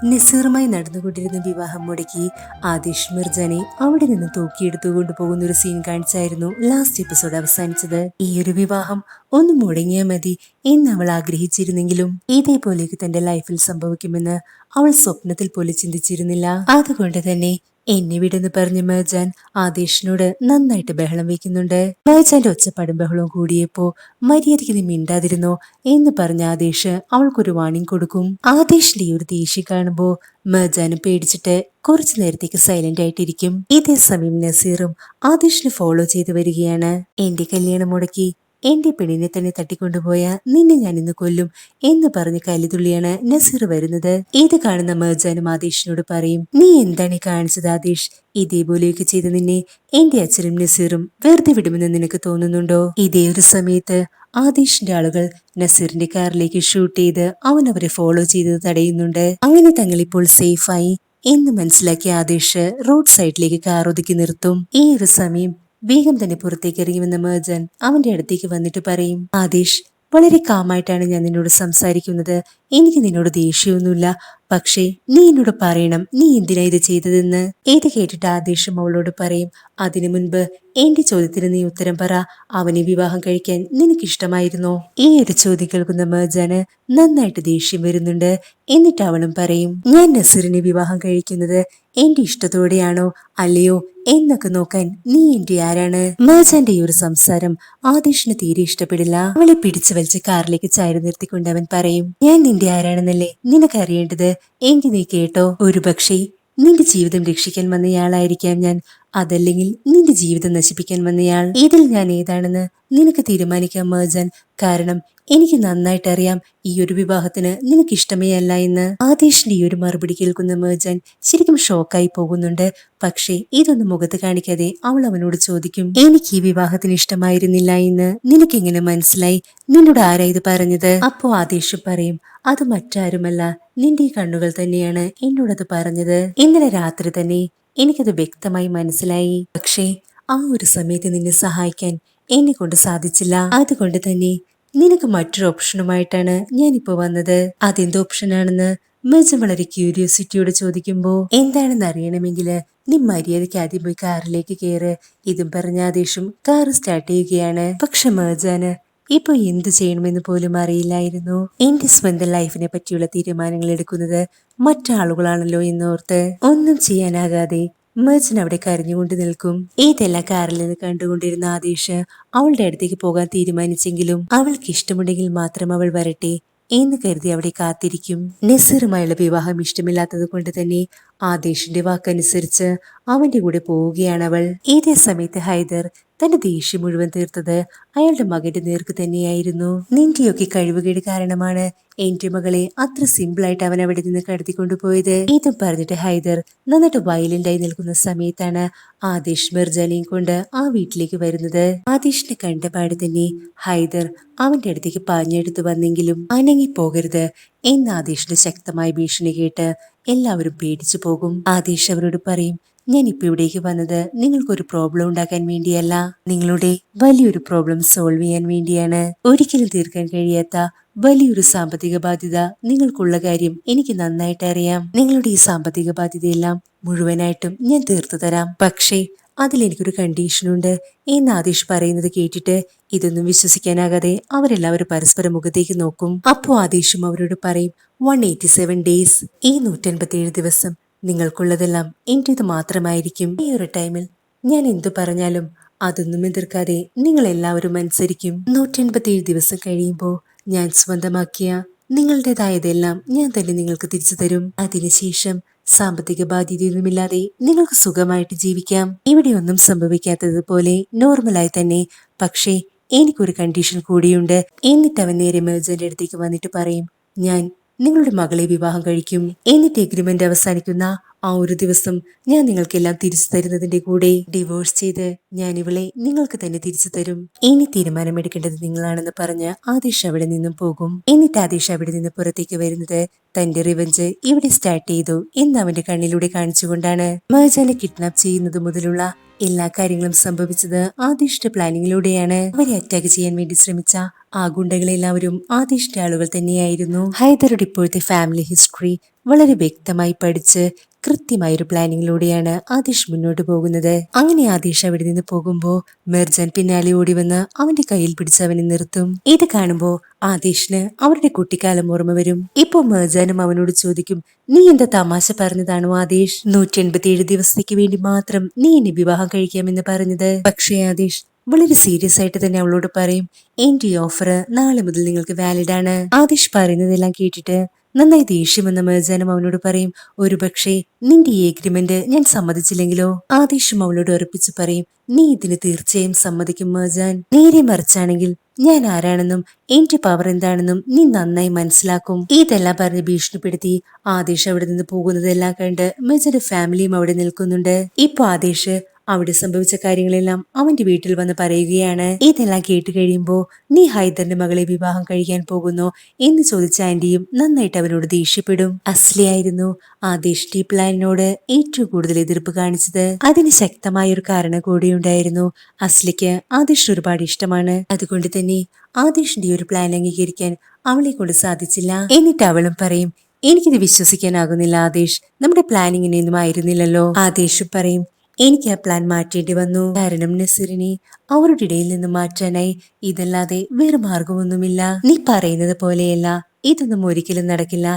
നസീറുമായി നടന്നുകൊണ്ടിരുന്ന വിവാഹം മുടക്കി ആദിഷ് മിർജാനെ അവിടെ നിന്ന് തൂക്കിയെടുത്തു കൊണ്ടുപോകുന്ന ഒരു സീൻ കാണിച്ചായിരുന്നു ലാസ്റ്റ് എപ്പിസോഡ് അവസാനിച്ചത്. ഈ ഒരു വിവാഹം ഒന്ന് മുടങ്ങിയാൽ മതി എന്ന് അവൾ ആഗ്രഹിച്ചിരുന്നെങ്കിലും ഇതേപോലെയൊക്കെ തന്റെ ലൈഫിൽ സംഭവിക്കുമെന്ന് അവൾ സ്വപ്നത്തിൽ പോലും ചിന്തിച്ചിരുന്നില്ല. അതുകൊണ്ട് തന്നെ എന്നെ വിടെന്ന് പറഞ്ഞ് മെഹജാൻ ആദേശിനോട് നന്നായിട്ട് ബഹളം വെക്കുന്നുണ്ട്. മെഹജാന്റെ ഒച്ചപ്പാടും ബഹളവും കൂടിയപ്പോ മര്യാദയ്ക്ക് നീ മിണ്ടാതിരുന്നോ എന്ന് പറഞ്ഞ ആദേശ് അവൾക്കൊരു വാണിംഗ് കൊടുക്കും. ആദേശിന്റെ ഈ ഒരു ദേഷ്യം കാണുമ്പോ മെഹജാനും പേടിച്ചിട്ട് കുറച്ചു നേരത്തേക്ക് സൈലന്റ് ആയിട്ടിരിക്കും. ഇതേ സമയം നസീറും ആദേശിനെ ഫോളോ ചെയ്ത് വരികയാണ്. എന്റെ കല്യാണം മുടക്കി എന്റെ പെണ്ണിനെ തന്നെ തട്ടിക്കൊണ്ടുപോയ നിന്നെ ഞാൻ ഇന്ന് കൊല്ലും എന്ന് പറഞ്ഞ് കലിതുള്ളിയാണ് നസീർ വരുന്നത്. ഇത് കാണുന്ന മെഹജാനും ആദേശിനോട് പറയും, നീ എന്താണ് കാണിച്ചത് ആദേശ്? ഇതേപോലെയൊക്കെ ചെയ്ത് നിന്നെ എന്റെ അച്ഛനും നസീറും വെറുതെ വിടുമെന്ന് നിനക്ക് തോന്നുന്നുണ്ടോ? ഇതേ ഒരു സമയത്ത് ആദേശിന്റെ ആളുകൾ നസീറിന്റെ കാറിലേക്ക് ഷൂട്ട് ചെയ്ത് അവൻ അവരെ ഫോളോ ചെയ്ത് തടയുന്നുണ്ട്. അങ്ങനെ തങ്ങൾ ഇപ്പോൾ സേഫായി എന്ന് മനസ്സിലാക്കിയ ആദേശ് റോഡ് സൈഡിലേക്ക് കാർ ഒതുക്കി നിർത്തും. ഈ ഒരു സമയം വേഗം തന്നെ പുറത്തേക്ക് ഇറങ്ങി വന്ന മെഹജാൻ അവന്റെ അടുത്തേക്ക് വന്നിട്ട് പറയും, ആദേശ് വളരെ കാമായിട്ടാണ് ഞാൻ നിന്നോട് സംസാരിക്കുന്നത്. എനിക്ക് നിന്നോട് ദേഷ്യമൊന്നുമില്ല. പക്ഷേ നീ എന്നോട് പറയണം നീ എന്തിനാ ഇത് ചെയ്തതെന്ന്. ഇത് കേട്ടിട്ട് ആദേശം അവളോട് പറയും, അതിനു മുൻപ് എന്റെ ചോദ്യത്തിന് നീ ഉത്തരം പറ. അവനെ വിവാഹം കഴിക്കാൻ നിനക്കിഷ്ടമായിരുന്നോ? ഈ ഒരു ചോദ്യം കേൾക്കുന്ന മെഹജാന് നന്നായിട്ട് ദേഷ്യം വരുന്നുണ്ട്. എന്നിട്ട് അവളും പറയും, ഞാൻ നസീറിനെ വിവാഹം കഴിക്കുന്നത് എന്റെ ഇഷ്ടത്തോടെയാണോ അല്ലയോ എന്നൊക്കെ നോക്കാൻ നീ എന്റെ ആരാണ്? മെഹജാന്റെ ഈ ഒരു സംസാരം ആദേശിന് തീരെ ഇഷ്ടപ്പെടില്ല. അവളെ പിടിച്ചു വലിച്ച് കാറിലേക്ക് ചാരി നിർത്തിക്കൊണ്ട് അവൻ പറയും, ഞാൻ നിന്റെ ആരാണെന്നല്ലേ നിനക്കറിയേണ്ടത്? എങ്കിൽ നീ കേട്ടോ. ഒരുപക്ഷെ നിന്റെ ജീവിതം രക്ഷിക്കാൻ വന്നയാളായിരിക്കാം ഞാൻ, അതല്ലെങ്കിൽ നിന്റെ ജീവിതം നശിപ്പിക്കാൻ വന്നയാൾ. ഇതിൽ ഞാൻ ഏതാണെന്ന് നിനക്ക് തീരുമാനിക്കാം മെഹജാൻ. കാരണം എനിക്ക് നന്നായിട്ട് അറിയാം ഈ ഒരു വിവാഹത്തിന് നിനക്ക് ഇഷ്ടമേ അല്ല എന്ന്. ആദേശിന്റെ ഈ ഒരു മറുപടി കേൾക്കുന്ന മെഹജാൻ ശരിക്കും ഷോക്കായി പോകുന്നുണ്ട്. പക്ഷേ ഇതൊന്നും മുഖത്ത് കാണിക്കാതെ അവൾ അവനോട് ചോദിക്കും, എനിക്ക് ഈ വിവാഹത്തിന് ഇഷ്ടമായിരുന്നില്ല എന്ന് നിനക്കെങ്ങനെ മനസ്സിലായി? നിന്നോട് ആരാ ഇത് പറഞ്ഞത്? അപ്പോ ആദേശ് പറയും, അത് മറ്റാരുമല്ല നിന്റെ ഈ കണ്ണുകൾ തന്നെയാണ് എന്നോടത് പറഞ്ഞത്. ഇന്നലെ രാത്രി തന്നെ എനിക്കത് വ്യക്തമായി മനസ്സിലായി. പക്ഷേ ആ ഒരു സമയത്ത് നിന്നെ സഹായിക്കാൻ എന്നെ കൊണ്ട് സാധിച്ചില്ല. അതുകൊണ്ട് തന്നെ നിനക്ക് മറ്റൊരു ഓപ്ഷനുമായിട്ടാണ് ഞാനിപ്പോ വന്നത്. അതെന്ത് ഓപ്ഷനാണെന്ന് മെഹജാൻ വളരെ ക്യൂരിയോസിറ്റിയോട് ചോദിക്കുമ്പോ, എന്താണെന്ന് അറിയണമെങ്കിൽ നീ മര്യാദയ്ക്ക് ആദ്യം പോയി കാറിലേക്ക് കയറ്. ഇതും പറഞ്ഞ ആദേശം കാർ സ്റ്റാർട്ട് ചെയ്യുകയാണ്. പക്ഷെ മെഹജാന് ഇപ്പൊ എന്തു ചെയ്യണമെന്ന് പോലും അറിയില്ലായിരുന്നു. എന്റെ സ്വന്തം ലൈഫിനെ പറ്റിയുള്ള തീരുമാനങ്ങൾ എടുക്കുന്നത് മറ്റാളുകളാണല്ലോ എന്നോർത്ത് ഒന്നും ചെയ്യാനാകാതെ മെഹജാൻ അവിടെ കരഞ്ഞുകൊണ്ട് നിൽക്കും. ഇതെല്ലാം കാറിൽ നിന്ന് കണ്ടുകൊണ്ടിരുന്ന ആദേശ് അവളുടെ അടുത്തേക്ക് പോകാൻ തീരുമാനിച്ചെങ്കിലും അവൾക്ക് ഇഷ്ടമുണ്ടെങ്കിൽ മാത്രം അവൾ വരട്ടെ എന്ന് കരുതി അവിടെ കാത്തിരിക്കും. നസീറുമായുള്ള വിവാഹം ഇഷ്ടമില്ലാത്തത് കൊണ്ട് തന്നെ ആദേശിന്റെ വാക്കനുസരിച്ച് അവന്റെ കൂടെ പോവുകയാണ് അവൾ. ഇതേ സമയത്ത് ഹൈദർ തന്റെ ദേഷ്യം മുഴുവൻ തീർത്തത് അയാളുടെ മകന്റെ നേർക്ക് തന്നെയായിരുന്നു. നിന്റെയൊക്കെ കഴിവുകേട് കാരണമാണ് എന്റെ മകളെ അത്ര സിമ്പിളായിട്ട് അവൻ അവിടെ നിന്ന് കടത്തിക്കൊണ്ടുപോയത്. ഇതും പറഞ്ഞിട്ട് ഹൈദർ നന്നായിട്ട് വയലന്റ് ആയി നിൽക്കുന്ന സമയത്താണ് ആദേശ് മിർജാനെയും കൊണ്ട് ആ വീട്ടിലേക്ക് വരുന്നത്. ആദേശിനെ കണ്ടപാട് തന്നെ ഹൈദർ അവന്റെ അടുത്തേക്ക് പാഞ്ഞെടുത്ത് വന്നെങ്കിലും അനങ്ങി പോകരുത് എന്ന് ആദേശിന്റെ ശക്തമായ ഭീഷണി കേട്ട് എല്ലാവരും പേടിച്ചു പോകും. ആദേശ് അവരോട് പറയും, ഞാൻ ഇപ്പൊ ഇവിടേക്ക് വന്നത് നിങ്ങൾക്കൊരു പ്രോബ്ലം ഉണ്ടാക്കാൻ വേണ്ടിയല്ല, നിങ്ങളുടെ വലിയൊരു പ്രോബ്ലം സോൾവ് ചെയ്യാൻ വേണ്ടിയാണ്. ഒരിക്കലും തീർക്കാൻ കഴിയാത്ത വലിയൊരു സാമ്പത്തിക ബാധ്യത നിങ്ങൾക്കുള്ള കാര്യം എനിക്ക് നന്നായിട്ട് അറിയാം. നിങ്ങളുടെ ഈ സാമ്പത്തിക ബാധ്യതയെല്ലാം മുഴുവനായിട്ടും ഞാൻ തീർത്തു തരാം. പക്ഷേ അതിലെനിക്കൊരു കണ്ടീഷനുണ്ട് എന്ന് ആദേശ് പറയുന്നത് കേട്ടിട്ട് ഇതൊന്നും വിശ്വസിക്കാനാകാതെ അവരെല്ലാവരും പരസ്പരം മുഖത്തേക്ക് നോക്കും. അപ്പോ ആദേശും അവരോട് പറയും, 187 ഡേയ്സ്, ഈ 187 ദിവസം നിങ്ങൾക്കുള്ളതെല്ലാം എന്റേത് മാത്രമായിരിക്കും. ഈ ഒരു ടൈമിൽ ഞാൻ എന്തു പറഞ്ഞാലും അതൊന്നും എതിർക്കാതെ നിങ്ങൾ എല്ലാവരും അനുസരിക്കും. 187 ദിവസം കഴിയുമ്പോ ഞാൻ സ്വന്തമാക്കിയ നിങ്ങളുടേതായതെല്ലാം ഞാൻ തന്നെ നിങ്ങൾക്ക് തിരിച്ചു തരും. അതിനുശേഷം സാമ്പത്തിക ബാധ്യതയൊന്നുമില്ലാതെ നിങ്ങൾക്ക് സുഖമായിട്ട് ജീവിക്കാം. ഇവിടെ ഒന്നും സംഭവിക്കാത്തതുപോലെ നോർമലായി തന്നെ. പക്ഷേ എനിക്കൊരു കണ്ടീഷൻ കൂടിയുണ്ട്. എന്നിട്ട് അവൻ നേരെ മെഹജാന്റെ അടുത്തേക്ക് വന്നിട്ട് പറയും, ഞാൻ നിങ്ങളുടെ മകളെ വിവാഹം കഴിക്കും. എന്നിട്ട് എഗ്രിമെന്റ് അവസാനിക്കുന്ന ആ ഒരു ദിവസം ഞാൻ നിങ്ങൾക്കെല്ലാം തിരിച്ചു തരുന്നതിന്റെ കൂടെ ഡിവോഴ്സ് ചെയ്ത് ഞാൻ ഇവളെ നിങ്ങൾക്ക് തന്നെ തിരിച്ചു തരും. ഇനി തീരുമാനമെടുക്കേണ്ടത് നിങ്ങളാണെന്ന് പറഞ്ഞ് ആദിഷ് അവിടെ നിന്നും പോകും. എന്നിട്ട് ആദിഷ് അവിടെ നിന്ന് പുറത്തേക്ക് വരുന്നത് തന്റെ റിവഞ്ച് ഇവിടെ സ്റ്റാർട്ട് ചെയ്തു എന്ന് അവന്റെ കണ്ണിലൂടെ കാണിച്ചുകൊണ്ടാണ്. മർജാനെ കിഡ്നാപ്പ് ചെയ്യുന്നത് മുതലുള്ള എല്ലാ കാര്യങ്ങളും സംഭവിച്ചത് ആദിഷിന്റെ പ്ലാനിങ്ങിലൂടെയാണ്. അവരെ അറ്റാക്ക് ചെയ്യാൻ വേണ്ടി ശ്രമിച്ച ആ ഗുണ്ടകളെല്ലാവരും ആദിഷിന്റെ ആളുകൾ തന്നെയായിരുന്നു. ഹൈദറുടെ ഇപ്പോഴത്തെ ഫാമിലി ഹിസ്റ്ററി വളരെ വ്യക്തമായി പഠിച്ച് കൃത്യമായൊരു പ്ലാനിങ്ങിലൂടെയാണ് ആദിഷ് മുന്നോട്ട് പോകുന്നത്. അങ്ങനെ ആദിഷ് അവിടെ നിന്ന് പോകുമ്പോ മിർജാൻ പിന്നാലെ ഓടി വന്ന് അവന്റെ കയ്യിൽ പിടിച്ച് അവനെ നിർത്തും. ഇത് കാണുമ്പോ ആദിഷിന് അവരുടെ കുട്ടിക്കാലം ഓർമ്മ വരും. ഇപ്പോ മിർജാനും അവനോട് ചോദിക്കും, നീ എന്താ തമാശ പറഞ്ഞതാണോ ആദിഷ്? 187 ദിവസത്തേക്ക് വേണ്ടി മാത്രം നീ എന്നെ വിവാഹം കഴിക്കാമെന്ന് പറഞ്ഞത്? പക്ഷേ ആദിഷ് വളരെ സീരിയസ് ആയിട്ട് തന്നെ അവളോട് പറയും, എന്റെ ഈ ഓഫർ നാളെ മുതൽ നിങ്ങൾക്ക് വാലിഡ് ആണ്. ആദിഷ് പറയുന്നതെല്ലാം കേട്ടിട്ട് നന്നായി ദേഷ്യം വന്ന മിർജാനും അവനോട് പറയും, ഒരുപക്ഷെ നിന്റെ ഈ എഗ്രിമെന്റ് ഞാൻ സമ്മതിച്ചില്ലെങ്കിലോ? ആദിഷും അവളോട് ഉറപ്പിച്ചു പറയും, നീ ഇതിന് തീർച്ചയായും സമ്മതിക്കും മിർജാൻ. നേരെ മറിച്ചാണെങ്കിൽ ഞാൻ ആരാണെന്നും എന്റെ പവർ എന്താണെന്നും നീ നന്നായി മനസ്സിലാക്കും. ഇതെല്ലാം പറഞ്ഞ് ഭീഷണിപ്പെടുത്തി ആദിഷ് അവിടെ നിന്ന് പോകുന്നതെല്ലാം കണ്ട് മിർജാന്റെ ഫാമിലിയും അവിടെ നിൽക്കുന്നുണ്ട്. ഇപ്പൊ ആദിഷ് അവിടെ സംഭവിച്ച കാര്യങ്ങളെല്ലാം അവന്റെ വീട്ടിൽ വന്ന് പറയുകയാണ്. ഇതെല്ലാം കേട്ട് കഴിയുമ്പോ നീ ഹൈദറിന്റെ മകളെ വിവാഹം കഴിക്കാൻ പോകുന്നോ എന്ന് ചോദിച്ച ആന്റിയും നന്നായിട്ട് അവനോട് ദേഷ്യപ്പെടും. അസ്ലിയായിരുന്നു ആദിഷ് പ്ലാനിനോട് ഏറ്റവും കൂടുതൽ എതിർപ്പ് കാണിച്ചത്. അതിന് ശക്തമായ ഒരു കാരണം കൂടിയുണ്ടായിരുന്നു. അസ്ലിക്ക് ആദിഷ് ഒരുപാട് ഇഷ്ടമാണ്. അതുകൊണ്ട് തന്നെ ആദിഷിന്റെ ഒരു പ്ലാൻ അംഗീകരിക്കാൻ അവളെ കൊണ്ട് സാധിച്ചില്ല. എന്നിട്ട് അവളും പറയും, എനിക്കിത് വിശ്വസിക്കാനാകുന്നില്ല ആദിഷ്, നമ്മുടെ പ്ലാനിങ്ങിനൊന്നും ആയിരുന്നില്ലല്ലോ. ആദിഷ് പറയും, എനിക്ക് ആ പ്ലാൻ മാറ്റേണ്ടി വന്നു. കാരണം നസീറിനെ അവരുടെ ഇടയിൽ നിന്ന് മാറ്റാനായി ഇതല്ലാതെ വേറെ മാർഗമൊന്നുമില്ല. നീ പറയുന്നത് പോലെയല്ല, ഇതൊന്നും ഒരിക്കലും നടക്കില്ല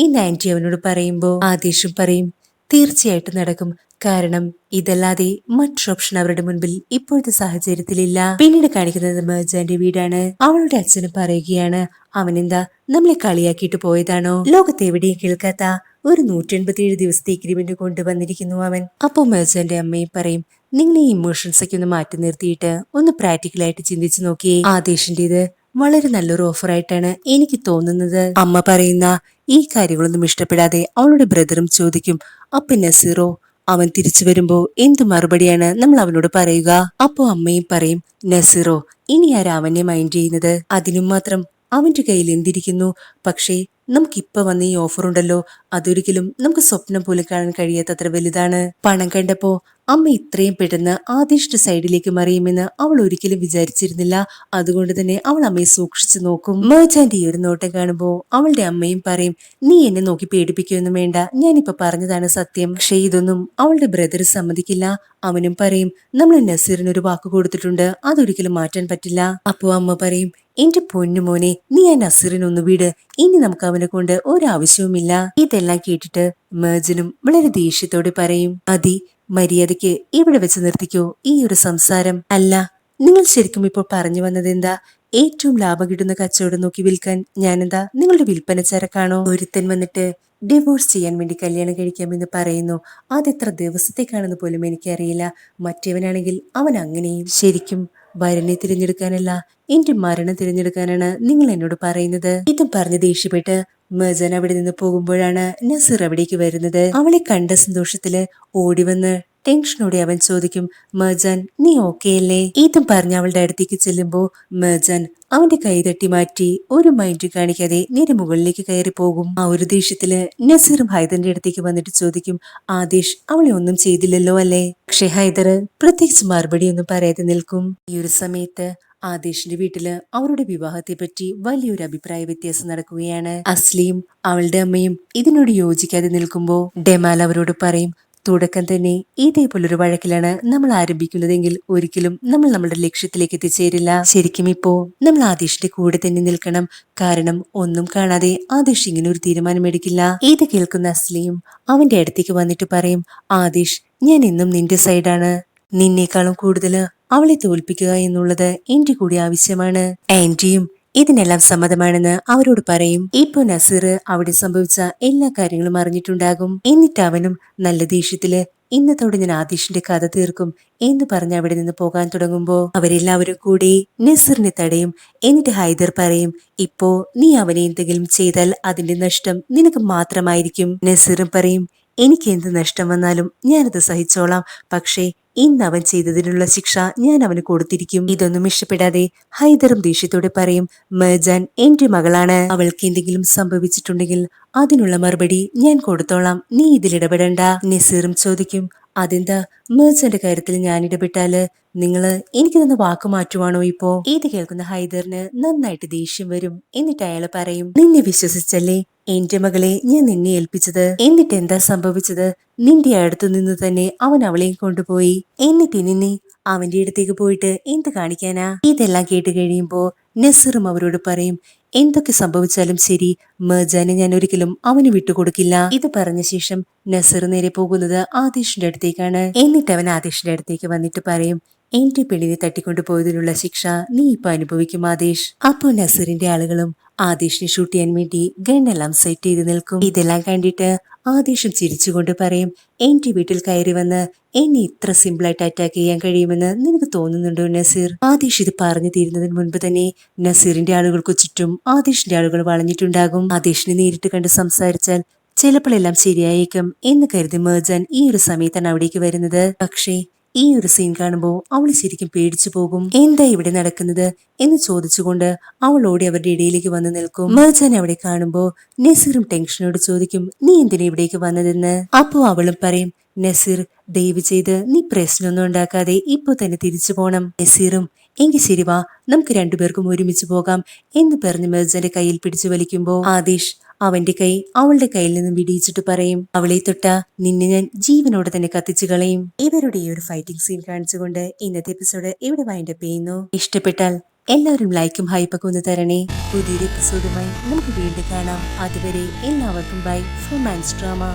എന്ന് ആന്റി അവനോട് പറയുമ്പോ ആദിഷും പറയും, തീർച്ചയായിട്ടും നടക്കും. കാരണം ഇതല്ലാതെ മറ്റൊരു ഓപ്ഷൻ അവരുടെ മുൻപിൽ ഇപ്പോഴത്തെ സാഹചര്യത്തിലില്ല. പിന്നീട് കാണിക്കുന്നത് മിർജാന്റെ വീടാണ്. അവളുടെ അച്ഛന് പറയുകയാണ്, അവനെന്താ നമ്മളെ കളിയാക്കിയിട്ട് പോയതാണോ? ലോകത്ത് എവിടെയും കേൾക്കാത്ത ഒരു 187 ദിവസത്തെ എഗ്രിമെന്റ് കൊണ്ടുവന്നിരിക്കുന്നു അവൻ. അപ്പോ മിർജാന്റെ അമ്മയും പറയും, നിങ്ങൾ ഈ ഇമോഷൻസ് ഒക്കെ ഒന്ന് മാറ്റി നിർത്തിയിട്ട് ഒന്ന് പ്രാക്ടിക്കലായിട്ട് ചിന്തിച്ചു നോക്കിയേ. ആദേശിന്റേത് വളരെ നല്ലൊരു ഓഫർ ആയിട്ടാണ് എനിക്ക് തോന്നുന്നത്. അമ്മ പറയുന്ന ഈ കാര്യങ്ങളൊന്നും ഇഷ്ടപ്പെടാതെ അവളുടെ ബ്രദറും ചോദിക്കും, അപ്പൊ നസീറോ? അവൻ തിരിച്ചു വരുമ്പോ എന്തു മറുപടിയാണ് നമ്മൾ അവനോട് പറയുക? അപ്പോ അമ്മയും പറയും, നസീറോ ഇനി ആരാ അവനെ മൈൻഡ് ചെയ്യുന്നത്? അതിനും മാത്രം അവന്റെ കയ്യിൽ എന്തിരിക്കുന്നു? പക്ഷേ നമുക്കിപ്പൊ വന്ന ഈ ഓഫർ ഉണ്ടല്ലോ, അതൊരിക്കലും നമുക്ക് സ്വപ്നം പോലും കാണാൻ കഴിയാത്തത്ര വലുതാണ്. പണം കണ്ടപ്പോ അമ്മ ഇത്രയും പെട്ടെന്ന് ആദിഷ്ടെ സൈഡിലേക്ക് മറിയുമെന്ന് അവൾ ഒരിക്കലും വിചാരിച്ചിരുന്നില്ല. അതുകൊണ്ട് തന്നെ അവൾ അമ്മയെ സൂക്ഷിച്ചു നോക്കും. മേർജാന്റെ ഈ ഒരു നോട്ടം കാണുമ്പോ അവളുടെ അമ്മയും പറയും, നീ എന്നെ നോക്കി പേടിപ്പിക്കുകയൊന്നും വേണ്ട, ഞാനിപ്പോ പറഞ്ഞതാണ് സത്യം. പക്ഷെ ഇതൊന്നും അവളുടെ ബ്രദർ സമ്മതിക്കില്ല. അവനും പറയും, നമ്മൾ നസീറിന് ഒരു വാക്ക് കൊടുത്തിട്ടുണ്ട്, അതൊരിക്കലും മാറ്റാൻ പറ്റില്ല. അപ്പോ അമ്മ പറയും, എന്റെ പൊന്നുമോനെ, നീ ആ നസീറിനൊന്ന് വിട്, ഇനി നമുക്ക് അവനെ കൊണ്ട് ഒരാവശ്യവുമില്ല. ഇതെല്ലാം കേട്ടിട്ട് മേർജനും വളരെ ദേഷ്യത്തോടെ പറയും, അതി മര്യാദയ്ക്ക് ഇവിടെ വെച്ച് നിർത്തിക്കോ ഈ ഒരു സംസാരം. അല്ല, നിങ്ങൾ ശരിക്കും ഇപ്പോൾ പറഞ്ഞു വന്നത് എന്താ? ഏറ്റവും ലാഭം കിട്ടുന്ന കച്ചവടം നോക്കി വിൽക്കാൻ ഞാനെന്താ നിങ്ങളുടെ വിൽപ്പന ചരക്കാണോ? ഒരുത്തൻ വന്നിട്ട് ഡിവോഴ്സ് ചെയ്യാൻ വേണ്ടി കല്യാണം കഴിക്കാമെന്ന് പറയുന്നു. അതെത്ര ദിവസത്തേക്കാണെന്ന് പോലും എനിക്കറിയില്ല. മറ്റവനാണെങ്കിൽ അവൻ അങ്ങനെയും. ശരിക്കും വരനെ തിരഞ്ഞെടുക്കാനല്ല, എന്റെ മരണം തിരഞ്ഞെടുക്കാനാണ് നിങ്ങൾ എന്നോട് പറയുന്നത്. ഇതും പറഞ്ഞ് ദേഷ്യപ്പെട്ട് മേർജാൻ അവിടെ നിന്ന് പോകുമ്പോഴാണ് നസീർ അവിടേക്ക് വരുന്നത്. അവളെ കണ്ട സന്തോഷത്തില് ഓടിവന്ന് ടെൻഷനോടെ അവൻ ചോദിക്കും, മേർജാൻ നീ ഓക്കെ അല്ലേ? ഇതും പറഞ്ഞ് അവളുടെ അടുത്തേക്ക് ചെല്ലുമ്പോ മേർജാൻ അവന്റെ കൈ തട്ടി മാറ്റി ഒരു മൈൻഡ് കാണിക്കാതെ നേരെ മുകളിലേക്ക് കയറി പോകും. ആ ഒരു ദേഷ്യത്തില് നസീറും ഹൈദറിന്റെ അടുത്തേക്ക് വന്നിട്ട് ചോദിക്കും, ആദിഷ് അവളെ ഒന്നും ചെയ്തില്ലല്ലോ അല്ലേ? പക്ഷെ ഹൈദർ പ്രത്യേകിച്ച് മറുപടി ഒന്നും പറയാതെ നിൽക്കും. ഈ ഒരു സമയത്ത് ആദിഷിന്റെ വീട്ടില് അവരുടെ വിവാഹത്തെ പറ്റി വലിയൊരു അഭിപ്രായ വ്യത്യാസം നടക്കുകയാണ്. അസ്ലിയും അവളുടെ അമ്മയും ഇതിനോട് യോജിക്കാതെ നിൽക്കുമ്പോ ഡെമാൽ അവരോട് പറയും, തുടക്കം തന്നെ ഇതേപോലൊരു വഴക്കിലാണ് നമ്മൾ ആരംഭിക്കുന്നതെങ്കിൽ ഒരിക്കലും നമ്മൾ നമ്മുടെ ലക്ഷ്യത്തിലേക്ക് എത്തിച്ചേരില്ല. ശരിക്കും ഇപ്പോ നമ്മൾ ആദിഷിന്റെ കൂടെ തന്നെ നിൽക്കണം. കാരണം ഒന്നും കാണാതെ ആദിഷ് ഇങ്ങനെ ഒരു തീരുമാനമെടുക്കില്ല. ഇത് കേൾക്കുന്ന അസ്ലിയും അവന്റെ അടുത്തേക്ക് വന്നിട്ട് പറയും, ആദിഷ് ഞാൻ എന്നും നിന്റെ സൈഡാണ്. നിന്നേക്കാളും കൂടുതൽ അവളെ തോൽപ്പിക്കുക എന്നുള്ളത് എന്റെ കൂടി ആവശ്യമാണ്. ആന്റിയും ഇതിനെല്ലാം സമ്മതമാണെന്ന് അവരോട് പറയും. ഇപ്പൊ നസീർ അവിടെ സംഭവിച്ച എല്ലാ കാര്യങ്ങളും അറിഞ്ഞിട്ടുണ്ടാകും. എന്നിട്ട് അവനും നല്ല ദേഷ്യത്തില് ഇന്നത്തോടെ ഞാൻ ആദിഷിന്റെ കഥ തീർക്കും എന്ന് പറഞ്ഞ് അവിടെ നിന്ന് പോകാൻ തുടങ്ങുമ്പോ അവരെല്ലാവരും കൂടി നസീറിനെ തടയും. എന്നിട്ട് ഹൈദർ പറയും, ഇപ്പോ നീ അവനെ എന്തെങ്കിലും ചെയ്താൽ അതിന്റെ നഷ്ടം നിനക്ക് മാത്രമായിരിക്കും. നസീറും പറയും, എനിക്ക് എന്ത് നഷ്ടം വന്നാലും ഞാനത് സഹിച്ചോളാം. പക്ഷേ ഇന്ന് അവൻ ചെയ്തതിനുള്ള ശിക്ഷ ഞാൻ അവന് കൊടുത്തിരിക്കും. ഇതൊന്നും ഇഷ്ടപ്പെടാതെ ഹൈദറും ദേഷ്യത്തോടെ പറയും, മെർജാൻ എന്റെ മകളാണ്. അവൾക്ക് എന്തെങ്കിലും സംഭവിച്ചിട്ടുണ്ടെങ്കിൽ അതിനുള്ള മറുപടി ഞാൻ കൊടുത്തോളാം. നീ ഇതിലിടപെടണ്ട. നസീറും ചോദിക്കും, അതെന്താ മെർജാന്റെ കാര്യത്തിൽ ഞാൻ ഇടപെട്ടാല് നിങ്ങള് എനിക്ക് തന്ന വാക്ക് മാറ്റുവാണോ ഇപ്പോ? ഇത് കേൾക്കുന്ന ഹൈദറിന് നന്നായിട്ട് ദേഷ്യം വരും. എന്നിട്ട് അയാള് പറയും, നിന്നെ വിശ്വസിച്ചല്ലേ എന്റെ മകളെ ഞാൻ നിന്നെ ഏൽപ്പിച്ചത്. എന്നിട്ട് എന്താ സംഭവിച്ചത്? നിന്റെ അടുത്തു നിന്ന് തന്നെ അവൻ അവളെയും കൊണ്ടുപോയി. എന്നിട്ട് ഇനി നീ അവന്റെ അടുത്തേക്ക് പോയിട്ട് എന്ത് കാണിക്കാനാ? ഇതെല്ലാം കേട്ട് കഴിയുമ്പോ നസീറും അവരോട് പറയും, എന്തൊക്കെ സംഭവിച്ചാലും ശരി, മെർജാനെ ഞാൻ ഒരിക്കലും അവന് വിട്ടുകൊടുക്കില്ല. ഇത് പറഞ്ഞ ശേഷം നസീർ നേരെ പോകുന്നത് ആദിഷിന്റെ അടുത്തേക്കാണ്. എന്നിട്ട് അവൻ ആദിഷിന്റെ അടുത്തേക്ക് വന്നിട്ട് പറയും, എന്റെ പെണ്ണിനെ തട്ടിക്കൊണ്ടുപോയതിനുള്ള ശിക്ഷ നീ ഇപ്പൊ അനുഭവിക്കും ആദേശ്. അപ്പോ നസീറിന്റെ ആളുകളും ആദേശിനെ ഷൂട്ട് ചെയ്യാൻ വേണ്ടി ഗണ്ണെല്ലാം സെറ്റ് ചെയ്ത് നിൽക്കും. ഇതെല്ലാം കണ്ടിട്ട് ആദേശം ചിരിച്ചുകൊണ്ട് പറയും, എന്റെ വീട്ടിൽ കയറി വന്ന് എന്നെ ഇത്ര സിമ്പിളായിട്ട് അറ്റാക്ക് ചെയ്യാൻ കഴിയുമെന്ന് നിനക്ക് തോന്നുന്നുണ്ടോ നസീർ? ആദേശ് ഇത് പറഞ്ഞു തീരുന്നതിന് മുൻപ് തന്നെ നസീറിന്റെ ആളുകൾക്ക് ചുറ്റും ആദേശിന്റെ ആളുകൾ വളഞ്ഞിട്ടുണ്ടാകും. ആദേശിനെ നേരിട്ട് കണ്ട് സംസാരിച്ചാൽ ചിലപ്പോഴെല്ലാം ശരിയായേക്കും എന്ന് കരുതി മെർജാൻ ഈ ഒരു സമയത്താണ് അവിടേക്ക് വരുന്നത്. പക്ഷേ ഈ ഒരു സീൻ കാണുമ്പോൾ അവൾ ശരിക്കും പേടിച്ചു പോകും. എന്താ ഇവിടെ നടക്കുന്നത് എന്ന് ചോദിച്ചുകൊണ്ട് അവൾ ഓടി അവരുടെ ഇടയിലേക്ക് വന്ന് നിൽക്കും. മെർജാൻ അവിടെ കാണുമ്പോ നസീറും ടെൻഷനോട് ചോദിക്കും, നീ എന്തിനാ ഇവിടേക്ക് വന്നതെന്ന്. അപ്പോ അവളും പറയും, നസീർ ദയവ് ചെയ്ത് നീ പ്രശ്നമൊന്നും ഉണ്ടാക്കാതെ ഇപ്പൊ തന്നെ തിരിച്ചു പോണം. നസീറും എങ്കിൽ ശരി വാ, നമുക്ക് രണ്ടുപേർക്കും ഒരുമിച്ച് പോകാം എന്ന് പറഞ്ഞ് മെർജാന്റെ കയ്യിൽ പിടിച്ചു വലിക്കുമ്പോ ആദേശ് അവന്റെ കൈ അവളുടെ കയ്യിൽ നിന്നും വിടിയിച്ചിട്ട് പറയും, അവളെ തൊട്ടാ നിന്നെ ഞാൻ ജീവനോടെ തന്നെ കത്തിച്ചു കളയും. ഇവരുടെ ഈ ഒരു ഫൈറ്റിംഗ് സീൻ കാണിച്ചുകൊണ്ട് ഇന്നത്തെ എപ്പിസോഡ് ഇവിടെ വൈൻഡപ്പ് ചെയ്യുന്നു. ഇഷ്ടപ്പെട്ടാൽ എല്ലാവരും ലൈക്കും ഹൈപ്പൊക്കെ ഒന്ന് തരണേ. പുതിയൊരു എപ്പിസോഡുമായി നമുക്ക് വീണ്ടും കാണാം. അതുവരെ എല്ലാവർക്കും ബൈ ഫ്രം മാൻസ് ഡ്രാമ.